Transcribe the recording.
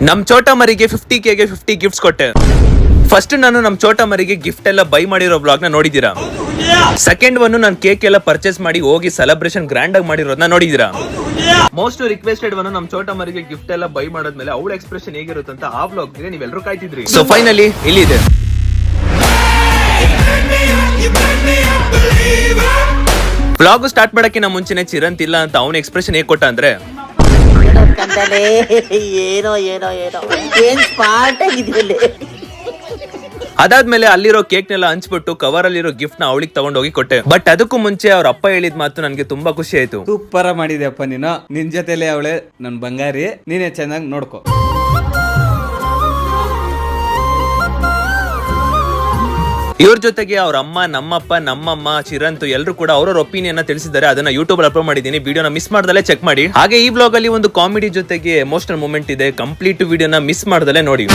ನಮ್ ಚೋಟ ಮರಿಗೆ 50K ಗೆ 50 ಗಿಫ್ಟ್ಸ್ ಕೊಟ್ಟೆ. ಫಸ್ಟ್ ನಾನು ನಮ್ ಚೋಟ ಮರಿಗೆ ಗಿಫ್ಟ್ ಎಲ್ಲ ಬೈ ಮಾಡಿರೋ ಬ್ಲಾಗ್ ನ ನೋಡಿದೀರಾ. ಸೆಕೆಂಡ್ ಒನ್ ನಾನು ಕೇಕ್ ಎಲ್ಲ ಪರ್ಚೇಸ್ ಮಾಡಿ ಹೋಗಿ ಸೆಲೆಬ್ರೇಷನ್ ಗ್ರ್ಯಾಂಡ್ ಆಗಿ ಮಾಡಿರೋದನ್ನ ನೋಡಿದೀರಾ. ಮೋಸ್ಟ್ ರಿಕ್ವೆಸ್ಟೆಡ್ ಒನ್ ನಮ್ ಚೋಟ ಮರಿಗೆ ಗಿಫ್ಟ್ ಎಲ್ಲ ಬೈ ಮಾಡೋದ್ಮೇಲೆ ಅವಳ ಎಕ್ಸ್ಪ್ರೆಷನ್ ಹೇಗಿರುತ್ತೆ ಅಂತ ಆ ಬ್ಲಾಗ್ ಗೆ ನೀವೆಲ್ಲರೂ ಕಾಯ್ತಿದ್ರಿ. ಸೊ ಫೈನಲಿ ಇಲ್ಲಿದೆ. ಬ್ಲಾಗ್ ಸ್ಟಾರ್ಟ್ ಮಾಡಕ್ಕಿಂತ ಮುಂಚೆನೆ ಚಿರಂತ್ ಇಲ್ಲ ಅಂತ ಅವನ ಎಕ್ಸ್ಪ್ರೆಷನ್ ಹೇಗ್ ಕೊಟ್ಟ ಅಂದ್ರೆ ಏನೋ ಏನೋ ಏನೋ ಏನ್ ಸ್ಮಾರ್ಟ್ ಆಗಿದ್ರಲ್ಲಿ. ಅದಾದ್ಮೇಲೆ ಅಲ್ಲಿರೋ ಕೇಕ್ ನೆಲ್ಲ ಹಂಚ್ಬಿಟ್ಟು ಕವರ್ ಅಲ್ಲಿರೋ ಗಿಫ್ಟ್ ನ ಅವಳಿಗೆ ತಗೊಂಡೋಗಿ ಕೊಟ್ಟೆ. ಬಟ್ ಅದಕ್ಕೂ ಮುಂಚೆ ಅವ್ರ ಅಪ್ಪ ಹೇಳಿದ ಮಾತು ನನ್ಗೆ ತುಂಬಾ ಖುಷಿ ಆಯ್ತು. ಸೂಪರ್ ಮಾಡಿದ್ಯಪ್ಪ ನೀನು, ನಿನ್ ಜೊತೆಲೆ ಅವಳೆ ನನ್ ಬಂಗಾರಿ, ನೀನೇ ಚೆನ್ನಾಗಿ ನೋಡ್ಕೊ. ಇವ್ರ ಜೊತೆಗೆ ಅವ್ರ ಅಮ್ಮ, ನಮ್ಮಪ್ಪ, ನಮ್ಮಮ್ಮ, ಚಿರಂತು ಎಲ್ಲರೂ ಕೂಡ ಅವ್ರವ್ರ ಒಪಿನಿಯನ್ ತಿಳಿಸಿದ್ದಾರೆ. ಅದನ್ನ ಯೂಟ್ಯೂಬ್ ಅಲ್ಲಿ ಅಪ್ಲೋಡ್ ಮಾಡಿದೀನಿ. ವಿಡಿಯೋನ ಮಿಸ್ ಮಾಡ್ದಲೆ ಚೆಕ್ ಮಾಡಿ. ಹಾಗೆ ಈ ಬ್ಲಾಗ್ ಅಲ್ಲಿ ಒಂದು ಕಾಮಿಡಿ ಜೊತೆಗೆ ಎಮೋಷನಲ್ ಮೂಮೆಂಟ್ ಇದೆ. ಕಂಪ್ಲೀಟ್ ವಿಡಿಯೋನ ಮಿಸ್ ಮಾಡ್ದಲೆ ನೋಡಿ.